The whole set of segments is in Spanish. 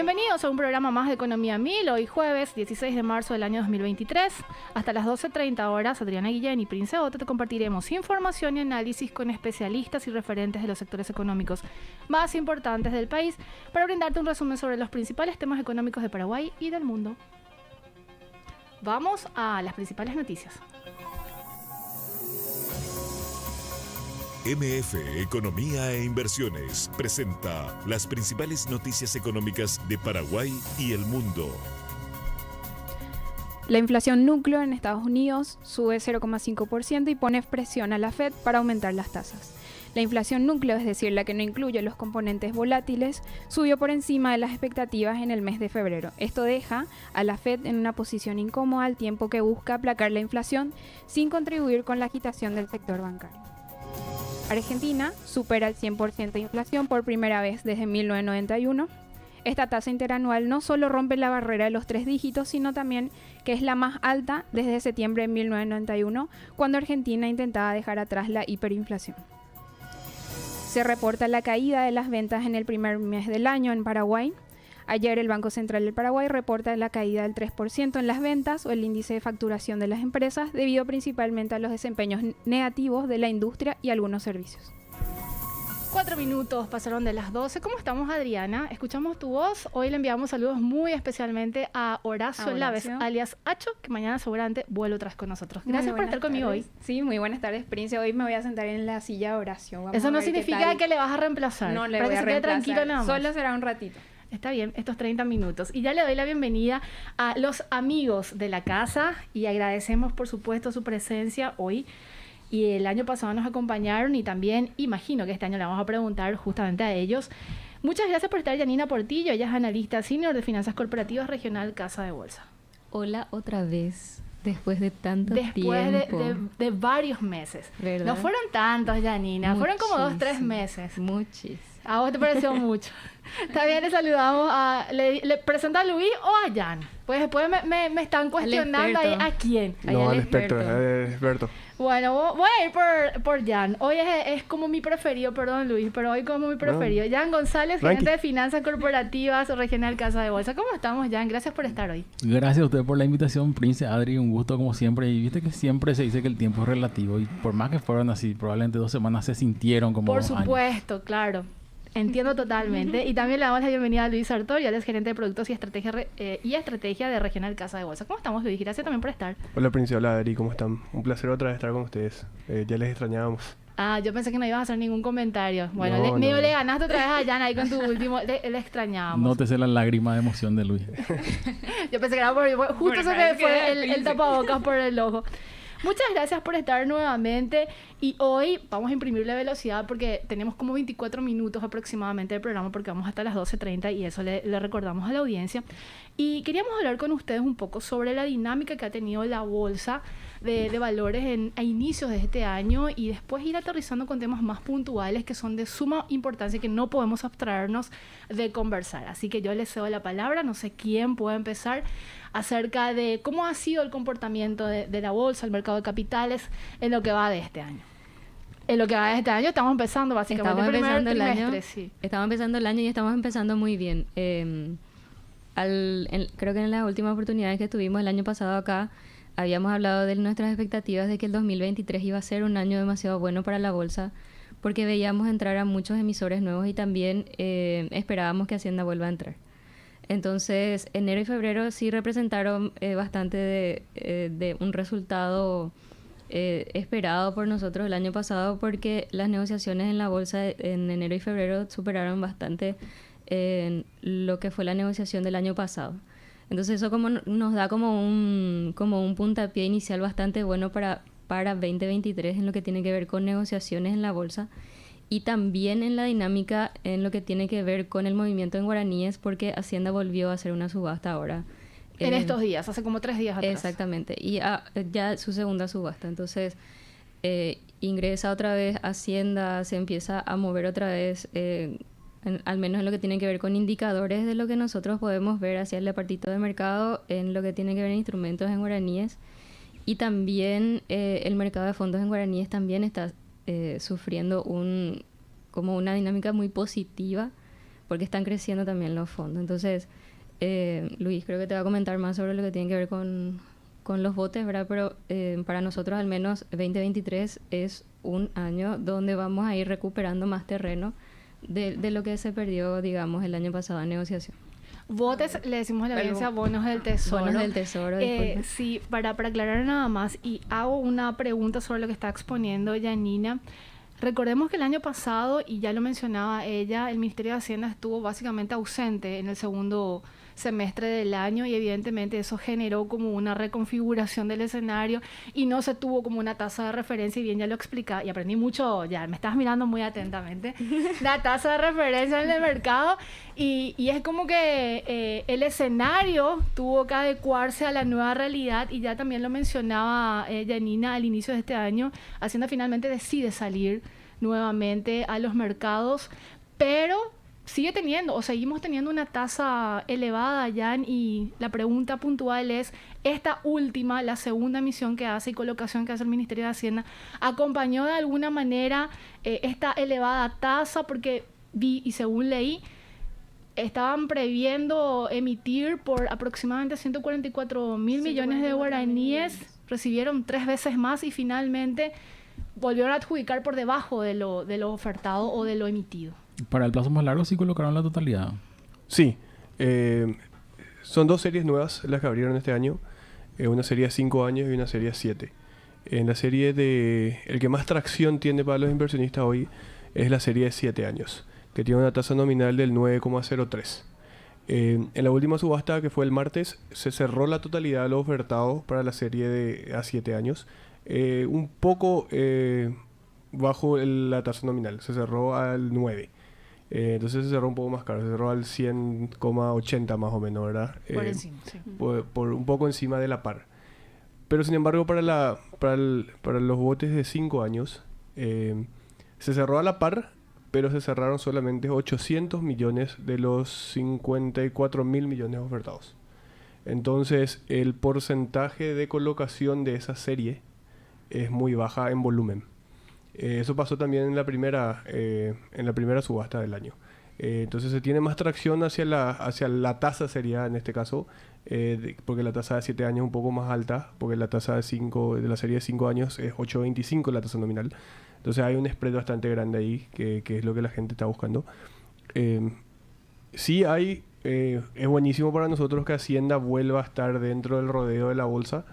Bienvenidos a un programa más de Economía 1000, hoy jueves 16 de marzo del año 2023. Hasta las 12:30 horas, Adriana Guillén y Prince Otto te compartiremos información y análisis con especialistas y referentes de los sectores económicos más importantes del país para brindarte un resumen sobre los principales temas económicos de Paraguay y del mundo. Vamos a las principales noticias. MF Economía e Inversiones presenta las principales noticias económicas de Paraguay y el mundo. La inflación núcleo en Estados Unidos sube 0,5% y pone presión a la Fed para aumentar las tasas. La inflación núcleo, es decir, la que no incluye los componentes volátiles, subió por encima de las expectativas en el mes de febrero. Esto deja a la Fed en una posición incómoda al tiempo que busca aplacar la inflación sin contribuir con la agitación del sector bancario. Argentina supera el 100% de inflación por primera vez desde 1991. Esta tasa interanual no solo rompe la barrera de los 3 dígitos, sino también que es la más alta desde septiembre de 1991, cuando Argentina intentaba dejar atrás la hiperinflación. Se reporta la caída de las ventas en el primer mes del año en Paraguay. Ayer el Banco Central del Paraguay reporta la caída del 3% en las ventas o el índice de facturación de las empresas, debido principalmente a los desempeños negativos de la industria y algunos servicios. 4 minutos pasaron de las 12. ¿Cómo estamos, Adriana? Escuchamos tu voz. Hoy le enviamos saludos muy especialmente a Horacio Laves, alias Acho, que mañana seguramente vuelve otra vez con nosotros. Gracias por estar conmigo hoy. Sí, muy buenas tardes, Prince. Hoy me voy a sentar en la silla de Horacio. Eso no significa que le vas a reemplazar. No, le voy a reemplazar. Tranquilo nada más. Solo será un ratito. Está bien, estos 30 minutos. Y ya le doy la bienvenida a los amigos de la casa y agradecemos, por supuesto, su presencia hoy. Y el año pasado nos acompañaron y también imagino que este año le vamos a preguntar justamente a ellos. Muchas gracias por estar, Janina Portillo. Ella es analista senior de finanzas corporativas regional Casa de Bolsa. Hola otra vez, después de tanto tiempo. Después de varios meses. ¿Verdad? No fueron tantos, Janina. Fueron como 2-3 meses. Muchísimo. ¿A vos te pareció mucho? Está bien, le saludamos ¿Le presenta a Luis o a Jan? Pues después me están cuestionando ahí a quién. No, al experto. Bueno, voy a ir por Jan. Hoy es como mi preferido, perdón Luis, pero hoy como mi preferido. No. Jan González, gerente de finanzas corporativas regional Casa de Bolsa. ¿Cómo estamos, Jan? Gracias por estar hoy. Gracias a usted por la invitación, Prince, Adri, un gusto como siempre. Y viste que siempre se dice que el tiempo es relativo y por más que fueron así, probablemente 2 semanas se sintieron como Por 2 años. supuesto, claro. Entiendo totalmente. Y también le damos la bienvenida a Luis Sartori, él es gerente de productos y estrategia de Regional Casa de Bolsa. ¿Cómo estamos, Luis? Gracias también por estar. Hola, Prince. Hola, Adri. ¿Cómo están? Un placer otra vez estar con ustedes. Ya les extrañábamos. Yo pensé que no ibas a hacer ningún comentario. Bueno, le ganaste otra vez a Jan ahí con tu último. Le extrañábamos. Nótese la lágrima de emoción de Luis. Yo pensé que era justo se me fue el tapabocas por el ojo. Muchas gracias por estar nuevamente y hoy vamos a imprimirle velocidad porque tenemos como 24 minutos aproximadamente del programa porque vamos hasta las 12:30 y eso le recordamos a la audiencia. Y queríamos hablar con ustedes un poco sobre la dinámica que ha tenido la bolsa de valores a inicios de este año y después ir aterrizando con temas más puntuales que son de suma importancia y que no podemos abstraernos de conversar. Así que yo les cedo la palabra, no sé quién puede empezar acerca de cómo ha sido el comportamiento de la bolsa, el mercado de capitales en lo que va de este año. En lo que va de este año estamos empezando básicamente el primer trimestre. Año, sí. Estamos empezando el año y estamos empezando muy bien. Creo que en las últimas oportunidades que tuvimos el año pasado acá, habíamos hablado de nuestras expectativas de que el 2023 iba a ser un año demasiado bueno para la bolsa porque veíamos entrar a muchos emisores nuevos y también esperábamos que Hacienda vuelva a entrar. Entonces, enero y febrero sí representaron bastante de un resultado esperado por nosotros el año pasado porque las negociaciones en la bolsa en enero y febrero superaron bastante lo que fue la negociación del año pasado. Entonces eso nos da como un puntapié inicial bastante bueno para 2023 en lo que tiene que ver con negociaciones en la bolsa y también en la dinámica en lo que tiene que ver con el movimiento en guaraníes porque Hacienda volvió a hacer una subasta ahora. En estos días, hace como 3 días atrás. Exactamente, y ya su segunda subasta. Entonces ingresa otra vez Hacienda, se empieza a mover otra vez al menos en lo que tiene que ver con indicadores de lo que nosotros podemos ver hacia el apartito de mercado, en lo que tiene que ver en instrumentos en guaraníes. Y también el mercado de fondos en guaraníes también está sufriendo como una dinámica muy positiva porque están creciendo también los fondos. Entonces, Luis, creo que te va a comentar más sobre lo que tiene que ver con los botes, ¿verdad? Pero para nosotros al menos 2023 es un año donde vamos a ir recuperando más terreno de lo que se perdió, digamos, el año pasado en negociación. Botes, le decimos a la audiencia bonos del tesoro. Bonos del tesoro. Sí, para aclarar nada más, y hago una pregunta sobre lo que está exponiendo Janina. Recordemos que el año pasado, y ya lo mencionaba ella, el Ministerio de Hacienda estuvo básicamente ausente en el segundo semestre del año y evidentemente eso generó como una reconfiguración del escenario y no se tuvo como una tasa de referencia, y bien ya lo explicaba y aprendí mucho, ya me estás mirando muy atentamente, la tasa de referencia en el mercado y es como que el escenario tuvo que adecuarse a la nueva realidad, y ya también lo mencionaba Janina al inicio de este año. Hacienda finalmente decide salir nuevamente a los mercados, pero sigue teniendo o seguimos teniendo una tasa elevada, Jan, y la pregunta puntual es, esta última, la segunda emisión que hace y colocación que hace el Ministerio de Hacienda, ¿acompañó de alguna manera esta elevada tasa? Porque vi y según leí, estaban previendo emitir por aproximadamente 144 mil millones de guaraníes, recibieron 3 veces más y finalmente volvieron a adjudicar por debajo de lo ofertado o de lo emitido. Para el plazo más largo sí colocaron la totalidad. Sí. Son 2 series nuevas las que abrieron este año. Una serie de 5 años y una serie de 7. En la serie de... El que más tracción tiene para los inversionistas hoy es la serie de 7 años, que tiene una tasa nominal del 9,03. En la última subasta, que fue el martes, se cerró la totalidad de los ofertados para la serie de a 7 años. Un poco bajo la tasa nominal. Se cerró al 9. Entonces se cerró un poco más caro. Se cerró al 100,80 más o menos, ¿verdad? Por encima, sí. Por un poco encima de la par. Pero sin embargo, para los botes de 5 años, se cerró a la par, pero se cerraron solamente 800 millones de los 54 mil millones ofertados. Entonces, el porcentaje de colocación de esa serie es muy baja en volumen. Eso pasó también en la primera subasta del año. Entonces se tiene más tracción hacia la tasa, sería en este caso, porque la tasa de 7 años es un poco más alta, porque la tasa de la serie de 5 años es 8,25 la tasa nominal. Entonces hay un spread bastante grande ahí, que es lo que la gente está buscando. Sí hay, es buenísimo para nosotros que Hacienda vuelva a estar dentro del rodeo de la bolsa.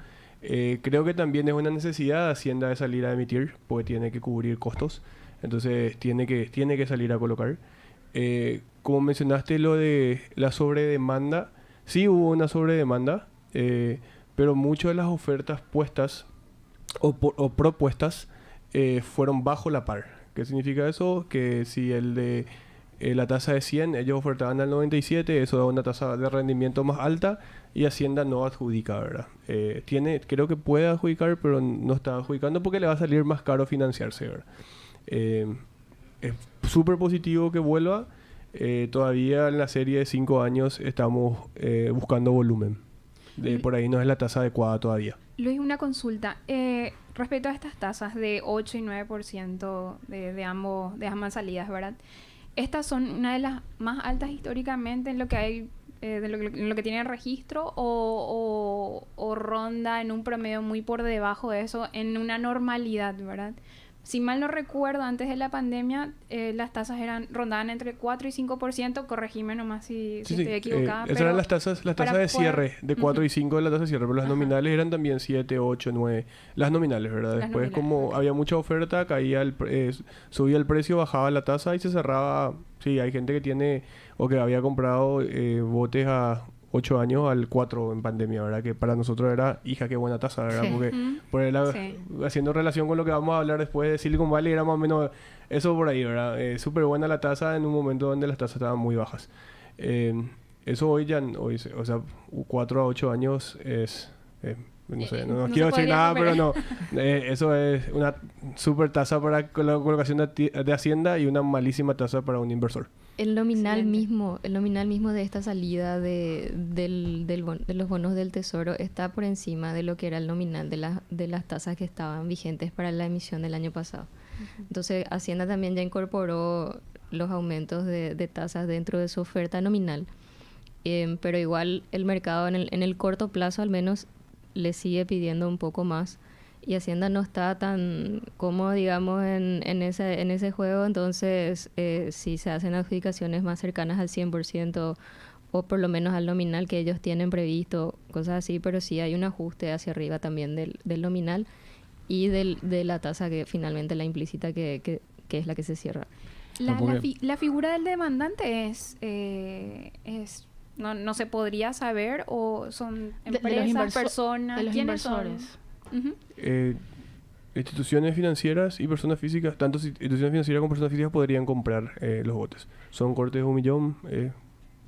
Creo que también es una necesidad de Hacienda de salir a emitir, porque tiene que cubrir costos, entonces tiene que salir a colocar. Como mencionaste lo de la sobredemanda, sí hubo una sobredemanda, pero muchas de las ofertas puestas o propuestas fueron bajo la par. ¿Qué significa eso? Que si la tasa de 100, ellos ofertaban al 97, eso da una tasa de rendimiento más alta y Hacienda no adjudica, ¿verdad? Creo que puede adjudicar, pero no está adjudicando porque le va a salir más caro financiarse, ¿verdad? Es súper positivo que vuelva. Todavía en la serie de 5 años estamos buscando volumen. Por ahí no es la tasa adecuada todavía. Luis, una consulta. Respecto a estas tasas de 8 y 9% de ambas salidas, ¿verdad? Estas son una de las más altas históricamente en lo que hay, en lo que tiene registro, o ronda en un promedio muy por debajo de eso en una normalidad, ¿verdad? Si mal no recuerdo, antes de la pandemia, las tasas rondaban entre 4 y 5%. Corregime nomás si estoy equivocada. Esas eran las tasas de cierre, de 4 y 5 de la tasa de cierre, pero las nominales eran también 7, 8, 9. Las nominales, ¿verdad? Después, como había mucha oferta, subía el precio, bajaba la tasa y se cerraba. Sí, hay gente que tiene o que había comprado botes a 8 años al 4 en pandemia, ¿verdad? Que para nosotros era, hija, qué buena tasa, ¿verdad? Sí. Porque haciendo relación con lo que vamos a hablar después de Silicon Valley, era más o menos eso por ahí, ¿verdad? Súper buena la tasa en un momento donde las tasas estaban muy bajas. Eso hoy, o sea, 4 a 8 años es... no sé, no quiero decir nada, pero no. Eso es una súper tasa para la colocación de Hacienda y una malísima tasa para un inversor. El nominal mismo de esta salida de los bonos del Tesoro está por encima de lo que era el nominal de las tasas que estaban vigentes para la emisión del año pasado. Entonces, Hacienda también ya incorporó los aumentos de tasas dentro de su oferta nominal. Pero igual el mercado en el corto plazo al menos le sigue pidiendo un poco más y Hacienda no está tan cómodo, digamos, en ese juego. Entonces si se hacen adjudicaciones más cercanas al 100% o por lo menos al nominal que ellos tienen previsto, cosas así, pero sí hay un ajuste hacia arriba también del nominal y de la tasa que finalmente la implícita que es la que se cierra. La figura del demandante es no se podría saber, o son empresas, personas, de los ¿quiénes inversores? son? Ujú. Instituciones financieras y personas físicas, tanto instituciones financieras como personas físicas podrían comprar los botes. Son cortes de 1 millón,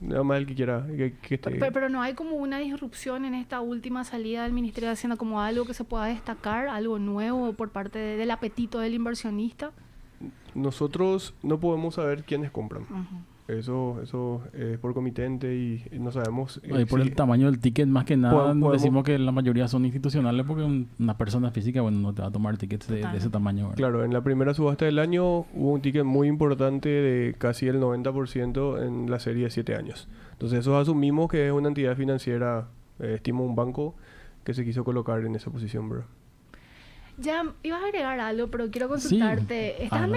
nada más el que quiera que esté. Pero no hay como una disrupción en esta última salida del Ministerio de Hacienda, como algo que se pueda destacar, algo nuevo por parte del apetito del inversionista. Nosotros no podemos saber quiénes compran. Ujú. Eso es por comitente y no sabemos. Y por si- el tamaño del ticket, más que nada, podemos- decimos que la mayoría son institucionales porque una persona física, bueno, no te va a tomar tickets de ese tamaño, ¿verdad? Claro, en la primera subasta del año hubo un ticket muy importante de casi el 90% en la serie de 7 años. Entonces, eso asumimos que es una entidad financiera, estimo un banco, que se quiso colocar en esa posición, bro. Ya ibas a agregar algo, pero quiero consultarte. Sí. Estás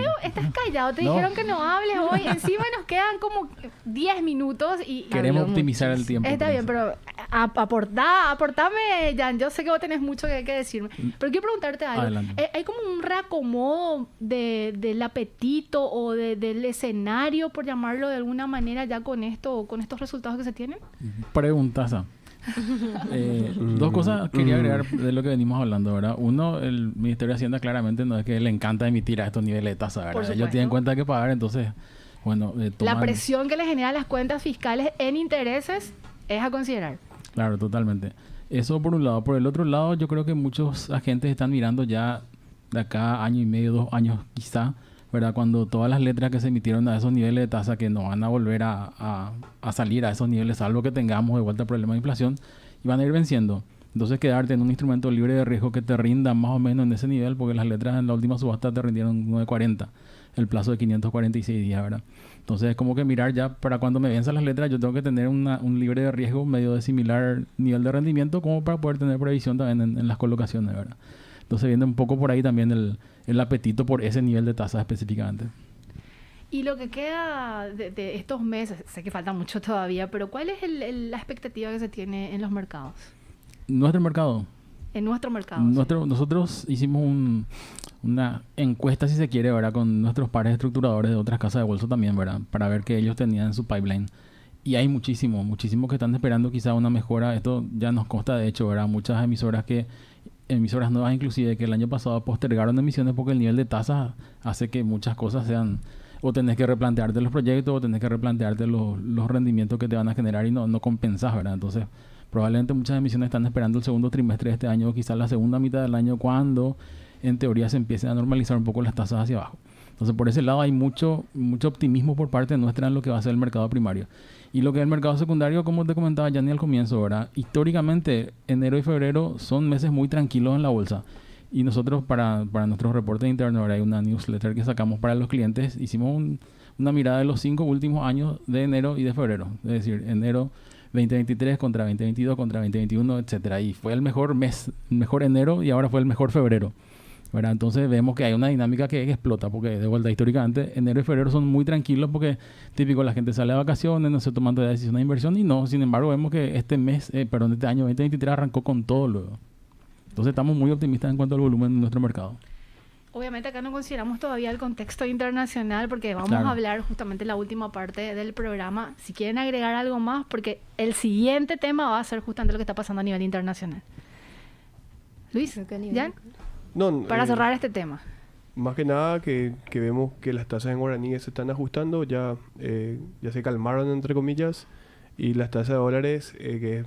callado, te No. dijeron que no hables hoy. Encima nos quedan como 10 minutos y Queremos Habló optimizar el muchísimo. tiempo. está bien, pero aportame, Jan. Yo sé que vos tenés mucho que decirme. Pero quiero preguntarte algo. Adelante. ¿Hay como un reacomodo del apetito o del escenario, por llamarlo de alguna manera, ya con estos resultados que se tienen? Preguntaza. Dos cosas quería agregar de lo que venimos hablando, ¿verdad? Uno, el Ministerio de Hacienda claramente no es que le encanta emitir a estos niveles de tasa, Por ¿verdad? Ellos supuesto. tienen cuenta que pagar, entonces, bueno, La toman... presión que le generan las cuentas fiscales en intereses es a considerar. Claro, totalmente. Eso por un lado. Por el otro lado, yo creo que muchos agentes están mirando ya de acá a año y medio, 2 años quizá, ¿verdad? Cuando todas las letras que se emitieron a esos niveles de tasa que no van a volver a salir a esos niveles, salvo que tengamos de vuelta problemas de inflación, y van a ir venciendo. Entonces quedarte en un instrumento libre de riesgo que te rinda más o menos en ese nivel, porque las letras en la última subasta te rindieron 9.40, el plazo de 546 días, ¿verdad? Entonces es como que mirar ya para cuando me venzan las letras, yo tengo que tener un libre de riesgo medio de similar nivel de rendimiento como para poder tener previsión también en las colocaciones, ¿verdad? Entonces viene un poco por ahí también el apetito por ese nivel de tasa específicamente. Y lo que queda de estos meses, sé que falta mucho todavía, pero ¿cuál es la expectativa que se tiene en los mercados? Nuestro mercado. En nuestro mercado. Nosotros hicimos una encuesta, si se quiere, ¿verdad? Con nuestros pares estructuradores de otras casas de bolsa también, ¿verdad? Para ver qué ellos tenían en su pipeline. Y hay muchísimos que están esperando quizá una mejora. Esto ya nos consta, de hecho, ¿verdad? Muchas emisoras nuevas inclusive, que el año pasado postergaron emisiones porque el nivel de tasas hace que muchas cosas sean... O tenés que replantearte los proyectos, o tenés que replantearte los rendimientos que te van a generar y no compensás, ¿verdad? Entonces, probablemente muchas emisiones están esperando el segundo trimestre de este año, o quizás la segunda mitad del año, cuando en teoría se empiecen a normalizar un poco las tasas hacia abajo. Entonces, por ese lado hay mucho optimismo por parte nuestra en lo que va a ser el mercado primario. Y lo que es el mercado secundario, como te comentaba ya ni al comienzo, ¿verdad? Históricamente, enero y febrero son meses muy tranquilos en la bolsa. Y nosotros, para nuestros reportes internos, ahora hay una newsletter que sacamos para los clientes, hicimos una mirada de los 5 últimos años de enero y de febrero. Es decir, enero 2023 contra 2022 contra 2021, etcétera. Y fue el mejor mes, el mejor enero, y ahora fue el mejor febrero, ¿verdad? Entonces vemos que hay una dinámica que explota, porque de vuelta históricamente enero y febrero son muy tranquilos porque típico la gente sale de vacaciones, no se toman todavía decisiones de inversión, y no, sin embargo vemos que este año 2023 arrancó con todo luego. Entonces estamos muy optimistas en cuanto al volumen de nuestro mercado. Obviamente acá no consideramos todavía el contexto internacional porque vamos Claro. a hablar justamente en la última parte del programa. Si quieren agregar algo más, porque el siguiente tema va a ser justamente lo que está pasando a nivel internacional. Luis, Creo que a nivel- ¿Jan? No, Para cerrar este tema. más que nada que vemos que las tasas en guaraníes se están ajustando, ya se calmaron, entre comillas, y las tasas de dólares, que es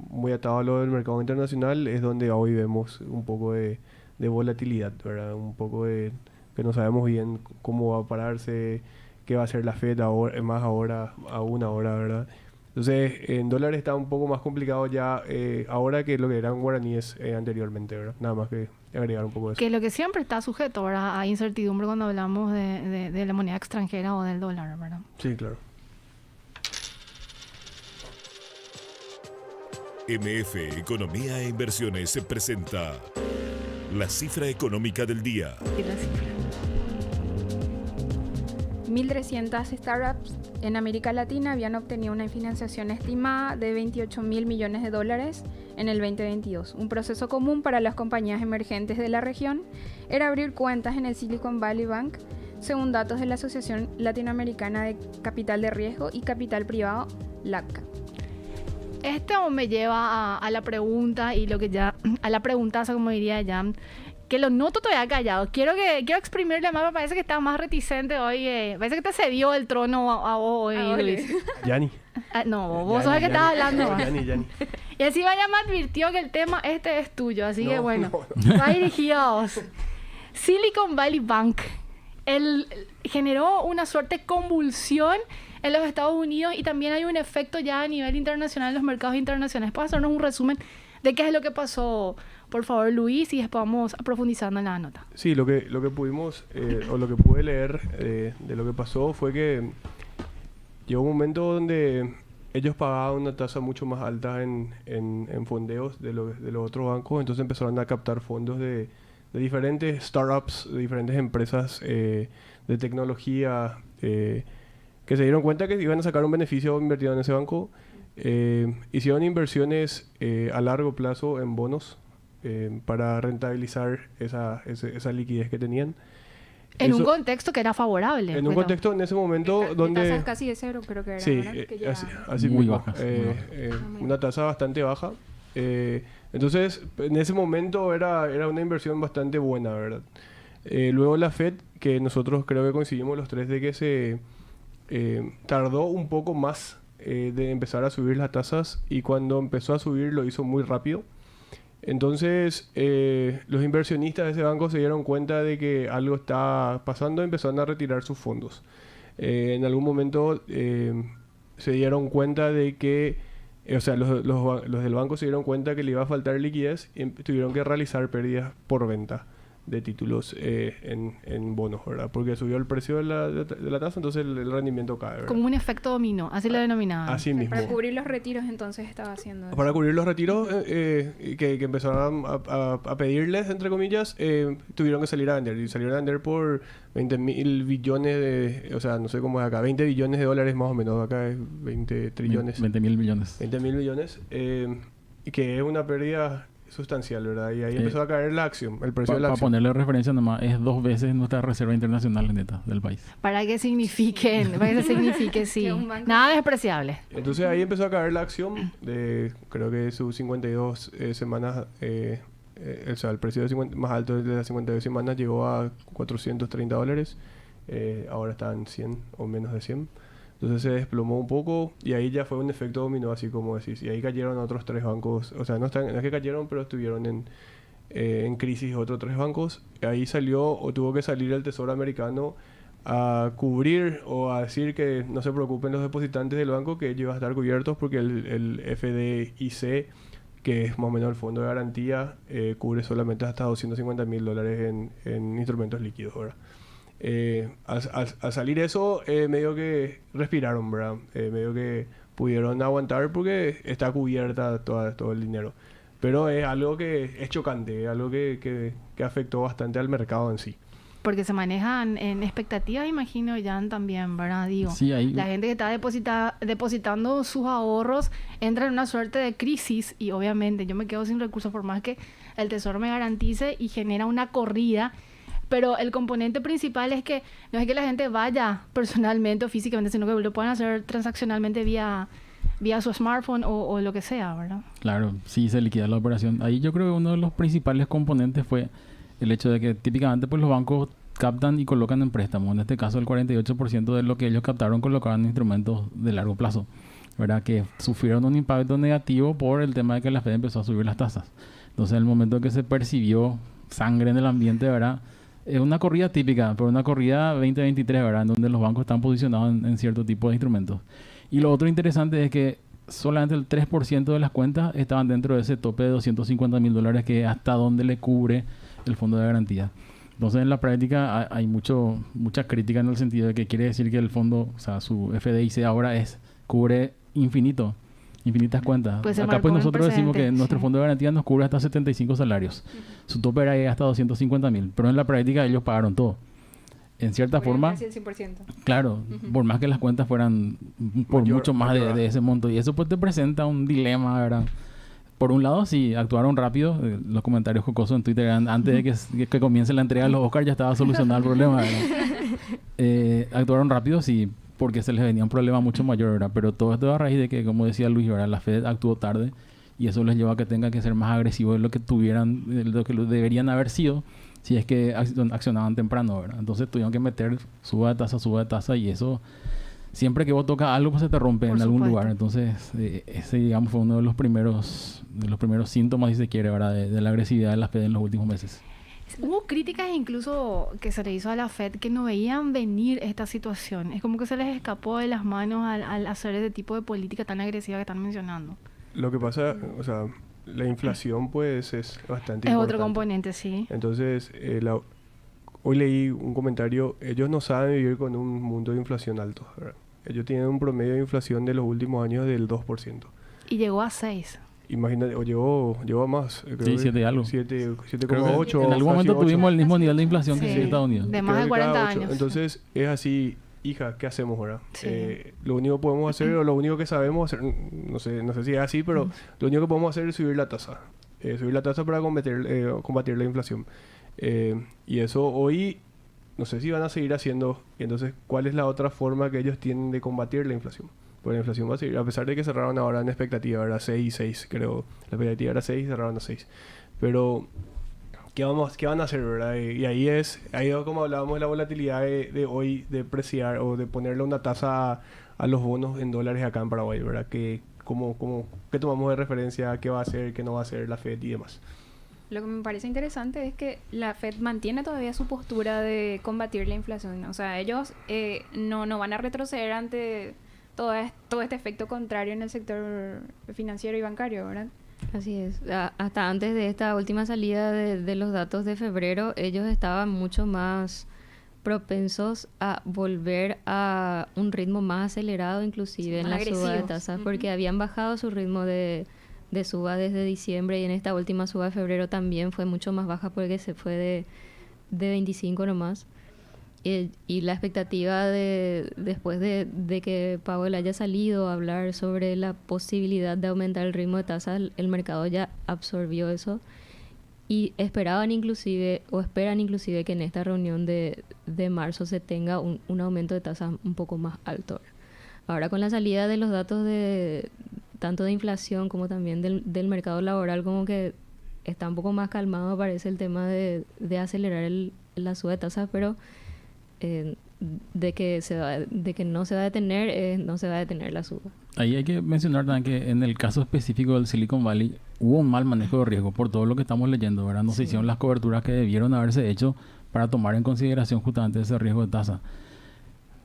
muy atado a lo del mercado internacional, es donde hoy vemos un poco de volatilidad, ¿verdad? Un poco de que no sabemos bien cómo va a pararse, qué va a hacer la Fed ahora, más ahora, a una hora, ¿verdad? Entonces, en dólares está un poco más complicado ya ahora que lo que eran guaraníes anteriormente, ¿verdad? Nada más que agregar un poco de eso. Que es lo que siempre está sujeto, ¿verdad? A incertidumbre cuando hablamos de la moneda extranjera o del dólar, ¿verdad? Sí, claro. MF Economía e Inversiones se presenta la cifra económica del día. Y la cifra. 1.300 startups en América Latina habían obtenido una financiación estimada de 28.000 millones de dólares en el 2022. Un proceso común para las compañías emergentes de la región era abrir cuentas en el Silicon Valley Bank, según datos de la Asociación Latinoamericana de Capital de Riesgo y Capital Privado, LACCA. Esto me lleva a la pregunta y lo que ya, a la preguntaza, como diría Jan, que lo noto todavía callado. Quiero exprimirle más, me parece que está más reticente hoy. Parece que te cedió el trono a vos hoy, Luis. Yani. No, vos sos el que estás hablando. No, Yani. Y encima ya me advirtió que el tema este es tuyo, así que bueno, no. va dirigido a vos. Silicon Valley Bank generó una suerte de convulsión en los Estados Unidos y también hay un efecto ya a nivel internacional en los mercados internacionales. ¿Puedes hacernos un resumen de qué es lo que pasó, por favor, Luis? Y después vamos profundizando en la nota. Sí, lo que pudimos, o lo que pude leer de lo que pasó fue que llegó un momento donde ellos pagaban una tasa mucho más alta en fondeos de los otros bancos, entonces empezaron a captar fondos de diferentes startups, de diferentes empresas de tecnología, que se dieron cuenta que iban a sacar un beneficio invertido en ese banco. Hicieron inversiones a largo plazo en bonos para rentabilizar esa liquidez que tenían. En un contexto que era favorable. En un contexto en ese momento donde... Tasas casi de cero creo que era, Sí, ¿verdad? así muy mismo. bajas. Una tasa bastante baja. Entonces, en ese momento era una inversión bastante buena, ¿verdad? Luego la Fed, que nosotros creo que coincidimos los tres de que se tardó un poco más de empezar a subir las tasas, y cuando empezó a subir lo hizo muy rápido. Entonces los inversionistas de ese banco se dieron cuenta de que algo está pasando y empezaron a retirar sus fondos. En algún momento se dieron cuenta de que, o sea, los del banco se dieron cuenta que le iba a faltar liquidez y tuvieron que realizar pérdidas por venta de títulos en bonos, ¿verdad? Porque subió el precio de la tasa, entonces el rendimiento cae, ¿verdad? Como un efecto dominó, así lo denominaban. Así mismo. Para cubrir los retiros entonces estaba haciendo eso. Para cubrir los retiros que empezaron a pedirles, entre comillas, tuvieron que salir a vender. Y salieron a vender por 20.000 billones o sea, no sé cómo es acá, 20 billones de dólares más o menos. Acá es 20 trillones. 20.000 billones. 20.000 millones. Y que es una pérdida sustancial, ¿verdad? Y ahí empezó a caer la acción, el precio de la Para acción. ponerle referencia nomás, es 2 veces nuestra reserva internacional neta del país. Para que signifique, sí. Que un banco- Nada despreciable. Entonces ahí empezó a caer la acción de, creo que sus 52 semanas, o sea, el precio más alto de las 52 semanas llegó a $430. Ahora está en 100 o menos de 100. Entonces se desplomó un poco y ahí ya fue un efecto dominó, así como decís. Y ahí cayeron otros 3 bancos. O sea, no es que cayeron, pero estuvieron en crisis otros 3 bancos. Ahí tuvo que salir el Tesoro americano a cubrir o a decir que no se preocupen los depositantes del banco, que ellos iban a estar cubiertos porque el FDIC, que es más o menos el fondo de garantía, cubre solamente hasta $250.000 en instrumentos líquidos, ¿verdad? Al salir eso, medio que respiraron, ¿verdad? Medio que pudieron aguantar porque está cubierta todo el dinero. Pero es algo que es chocante, es algo que afectó bastante al mercado en sí. Porque se manejan en expectativas, imagino, Jan, también, ¿verdad? Digo, Sí, ahí... la gente que está depositando sus ahorros entra en una suerte de crisis y obviamente yo me quedo sin recursos por más que el Tesoro me garantice y genera una corrida. Pero el componente principal es que no es que la gente vaya personalmente o físicamente, sino que lo pueden hacer transaccionalmente vía su smartphone o lo que sea, ¿verdad? Claro, sí se liquida la operación. Ahí yo creo que uno de los principales componentes fue el hecho de que típicamente pues los bancos captan y colocan en préstamos. En este caso el 48% de lo que ellos captaron colocaban en instrumentos de largo plazo, ¿verdad? Que sufrieron un impacto negativo por el tema de que la Fed empezó a subir las tasas. Entonces en el momento que se percibió sangre en el ambiente, ¿verdad? Es una corrida típica, pero una corrida 2023, ¿verdad? En donde los bancos están posicionados en cierto tipo de instrumentos. Y lo otro interesante es que solamente el 3% de las cuentas estaban dentro de ese tope de $250,000 que es hasta donde le cubre el fondo de garantía. Entonces, en la práctica hay mucha crítica en el sentido de que quiere decir que el fondo, o sea, su FDIC ahora cubre infinitas cuentas. Pues acá pues nosotros decimos que nuestro fondo de garantía nos cubre hasta 75 salarios. Su tope era hasta 250,000, pero en la práctica ellos pagaron todo. En cierta forma, Casi el 100%. claro, por más que las cuentas fueran por mucho más de ese monto. Y eso pues te presenta un dilema, ¿verdad? Por un lado, sí, actuaron rápido. Los comentarios jocosos en Twitter antes de que comience la entrega de los Oscars ya estaba solucionado el problema, ¿verdad? Actuaron rápido, sí, porque se les venía un problema mucho mayor, ¿verdad? Pero todo esto a raíz de que, como decía Luis, ¿verdad? La Fed actuó tarde y eso les lleva a que tengan que ser más agresivos de lo que deberían haber sido si es que accionaban temprano, ¿verdad? Entonces tuvieron que meter suba de tasa y eso, siempre que vos tocas algo, pues se te rompe en algún lugar. Entonces, ese, digamos, fue uno de los primeros síntomas, si se quiere, ¿verdad? De la agresividad de la Fed en los últimos meses. Hubo críticas incluso que se le hizo a la Fed que no veían venir esta situación. Es como que se les escapó de las manos al hacer ese tipo de política tan agresiva que están mencionando. Lo que pasa, o sea, la inflación pues es bastante Es importante. otro componente, sí. Entonces, hoy leí un comentario, ellos no saben vivir con un mundo de inflación alto, ¿verdad? Ellos tienen un promedio de inflación de los últimos años del 2%. Y llegó a 6. Imagínate, o llegó a más. Sí, 7 y algo. 7,8. En algún momento 8. tuvimos el mismo nivel de inflación que Sí. en Estados Unidos. De más de 40 años. Entonces, es así, hija, ¿qué hacemos ahora? Sí. Lo único que podemos hacer, o lo único que sabemos hacer, no sé si es así, pero lo único que podemos hacer es subir la tasa. Subir la tasa para combatir la inflación. Y eso hoy, no sé si van a seguir haciendo. Entonces, ¿cuál es la otra forma que ellos tienen de combatir la inflación? Porque la inflación va a seguir, a pesar de que cerraron ahora en expectativa, era 6, creo. La expectativa era 6 y cerraron a 6. Pero, ¿qué van a hacer, verdad? Y ahí como hablábamos de la volatilidad de hoy, de preciar o de ponerle una tasa a los bonos en dólares acá en Paraguay, ¿verdad? ¿Qué tomamos de referencia? ¿Qué va a hacer? ¿Qué no va a hacer la Fed y demás? Lo que me parece interesante es que la Fed mantiene todavía su postura de combatir la inflación. O sea, ellos no van a retroceder ante todo este efecto contrario en el sector financiero y bancario, ¿verdad? Así es. Hasta antes de esta última salida de los datos de febrero, ellos estaban mucho más propensos a volver a un ritmo más acelerado, inclusive en la suba de tasas, porque habían bajado su ritmo de suba desde diciembre y en esta última suba de febrero también fue mucho más baja porque se fue de 25 nomás. Y la expectativa después de que Powell haya salido a hablar sobre la posibilidad de aumentar el ritmo de tasas, el mercado ya absorbió eso y esperan inclusive que en esta reunión de marzo se tenga un aumento de tasas un poco más alto. Ahora con la salida de los datos tanto de inflación como también del mercado laboral, como que está un poco más calmado, parece el tema de acelerar la suba de tasas, pero de que no se va a detener, no se va a detener la suba. Ahí hay que mencionar también que en el caso específico del Silicon Valley hubo un mal manejo de riesgo por todo lo que estamos leyendo, ¿verdad? No se hicieron las coberturas que debieron haberse hecho para tomar en consideración justamente ese riesgo de tasa.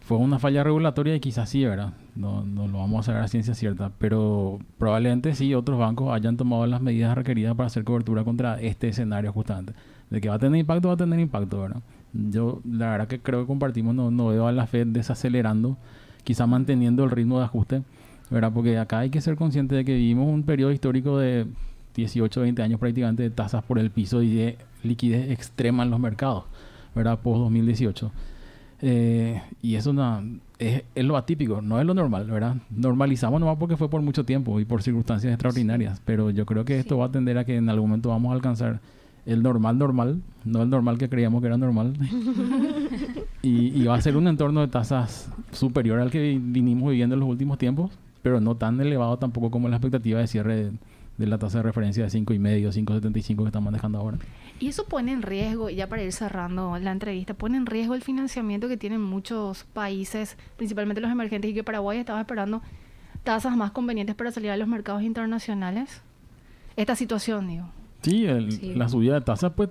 Fue una falla regulatoria y quizás sí, ¿verdad? No lo vamos a saber a ciencia cierta, pero probablemente sí otros bancos hayan tomado las medidas requeridas para hacer cobertura contra este escenario justamente. De que va a tener impacto, ¿verdad? Yo la verdad que creo que compartimos, no veo a la Fed desacelerando, quizá manteniendo el ritmo de ajuste, ¿verdad? Porque acá hay que ser consciente de que vivimos un periodo histórico de 18, 20 años prácticamente de tasas por el piso y de liquidez extrema en los mercados, ¿verdad? Post 2018. Y eso es lo atípico, no es lo normal, ¿verdad? Normalizamos nomás porque fue por mucho tiempo y por circunstancias extraordinarias, pero yo creo que esto va a tender a que en algún momento vamos a alcanzar el normal, no el normal que creíamos que era normal. y va a ser un entorno de tasas superior al que vinimos viviendo en los últimos tiempos, pero no tan elevado tampoco como la expectativa de cierre de la tasa de referencia de 5,5, 5,75 que están manejando ahora. Y eso pone en riesgo, ya para ir cerrando la entrevista, pone en riesgo el financiamiento que tienen muchos países, principalmente los emergentes, y que Paraguay estaba esperando tasas más convenientes para salir a los mercados internacionales. Esta situación, digo. Sí, la subida de tasas, pues,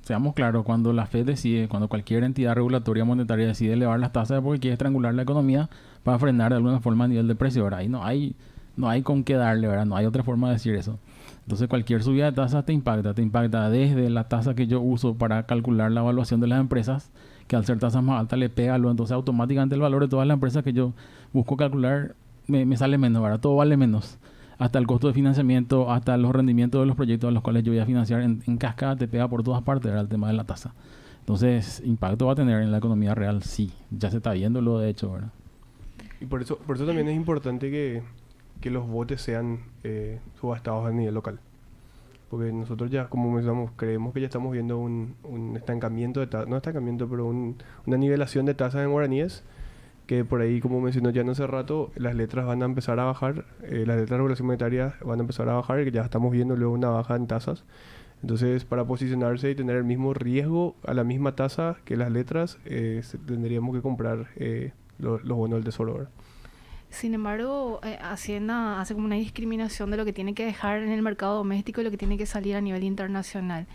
seamos claros, cuando la Fed decide, cuando cualquier entidad regulatoria monetaria decide elevar las tasas es porque quiere estrangular la economía para frenar de alguna forma a nivel de precio. Ahora, ahí no hay no hay con qué darle, ¿verdad? No hay otra forma de decir eso. Entonces cualquier subida de tasas te impacta desde la tasa que yo uso para calcular la evaluación de las empresas, que al ser tasas más altas le pega algo, entonces automáticamente el valor de todas las empresas que yo busco calcular me sale menos, ¿verdad? Todo vale menos. Hasta el costo de financiamiento, hasta los rendimientos de los proyectos a los cuales yo voy a financiar en cascada te pega por todas partes, ¿verdad? El tema de la tasa. Entonces, impacto va a tener en la economía real, sí. Ya se está viendo lo de hecho, ¿verdad? Y por eso también es importante que los botes sean subastados a nivel local. Porque nosotros ya, como mencionamos, creemos que ya estamos viendo un estancamiento de tasas, no estancamiento, pero una nivelación de tasas en guaraníes, que por ahí, como mencionó ya hace rato, las letras van a empezar a bajar, las letras de regulación monetaria van a empezar a bajar, y que ya estamos viendo luego una baja en tasas. Entonces, para posicionarse y tener el mismo riesgo a la misma tasa que las letras, tendríamos que comprar los bonos del tesoro, ¿verdad? Sin embargo, Hacienda hace como una discriminación de lo que tiene que dejar en el mercado doméstico y lo que tiene que salir a nivel internacional.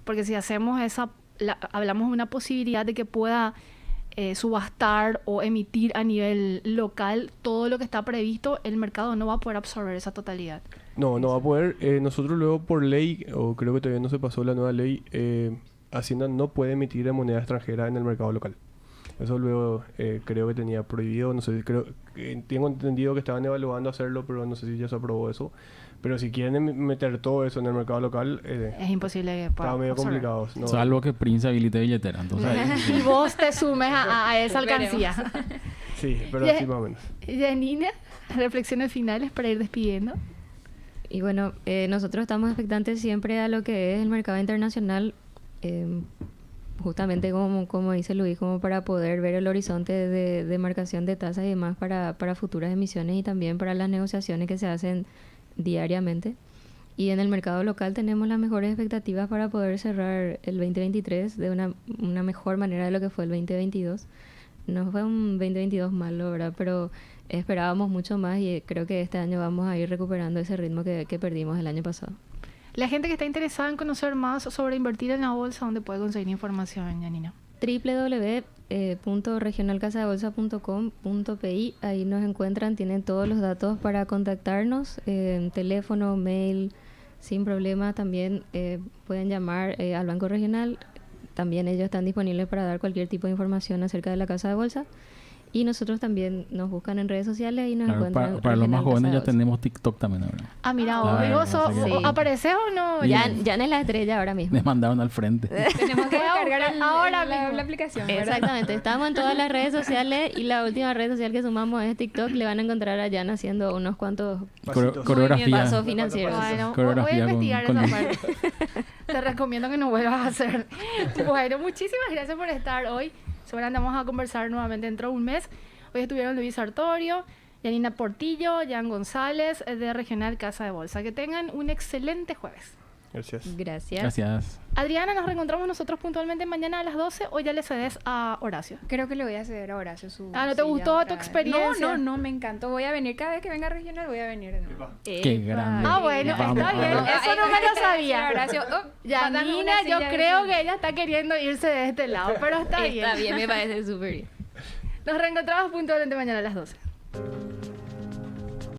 Porque si hacemos hablamos de una posibilidad de que pueda subastar o emitir a nivel local todo lo que está previsto, el mercado no va a poder absorber esa totalidad. No va a poder. Nosotros luego por ley, o creo que todavía no se pasó la nueva ley, Hacienda no puede emitir en moneda extranjera en el mercado local. Eso luego creo que tenía prohibido, no sé, tengo entendido que estaban evaluando hacerlo, pero no sé si ya se aprobó eso. Pero si quieren meter todo eso en el mercado local, es imposible que pueda está medio absorber. complicado. ¿No? Salvo que Prince habilite billetera. Entonces, Y vos te sumes a esa alcancía. Sí, pero sí más o menos. Janina, reflexiones finales para ir despidiendo. Y bueno, nosotros estamos expectantes siempre a lo que es el mercado internacional, justamente como dice Luis, como para poder ver el horizonte de marcación de tasas y demás para futuras emisiones y también para las negociaciones que se hacen diariamente. Y en el mercado local tenemos las mejores expectativas para poder cerrar el 2023 de una mejor manera de lo que fue el 2022. No fue un 2022 malo, ¿verdad? Pero esperábamos mucho más y creo que este año vamos a ir recuperando ese ritmo que perdimos el año pasado. La gente que está interesada en conocer más sobre invertir en la bolsa, ¿dónde puede conseguir información, Janina? www.regionalcasadebolsa.com.pi. Ahí nos encuentran, tienen todos los datos para contactarnos, teléfono, mail, sin problema. También pueden llamar al Banco Regional. También ellos están disponibles para dar cualquier tipo de información acerca de la casa de bolsa. Y nosotros también nos buscan en redes sociales y nos encuentran. Para los más Regional jóvenes Casa ya de Bolsa. tenemos TikTok también, ¿verdad? Ah, mira, Claro, vos sos- sí. ¿apareces o no? Y- Ya es la estrella ahora mismo. Me mandaron al frente. Tenemos que descargar Ahora la mismo. aplicación, ¿verdad? Exactamente, estamos en todas las redes sociales y la última red social que sumamos es TikTok. Le van a encontrar a Jan haciendo unos cuantos Coreografía. pasos financieros. Bueno, voy a Coreografía investigar con- esa parte. Te recomiendo que no vuelvas a hacer. Bueno, muchísimas gracias por estar hoy. Seguramente vamos a conversar nuevamente dentro de un mes. Hoy estuvieron Luis Sartorio, Janina Portillo, Jan González de Regional Casa de Bolsa. Que tengan un excelente jueves. Gracias. Gracias. Gracias. Adriana, nos reencontramos nosotros puntualmente mañana a las 12 o ya le cedes a Horacio. Creo que le voy a ceder a Horacio su ¿no te silla gustó otra tu vez. experiencia? No, me encantó. Voy a venir cada vez que venga regional, voy a venir de nuevo. Qué grande. Ah, bueno, Vamos, está bien. vamos. Eso no me lo sabía. Horacio, mándame Janina, una yo silla creo de- que ella está queriendo irse de este lado, pero está bien. Está bien, me parece súper bien. Nos reencontramos puntualmente mañana a las 12.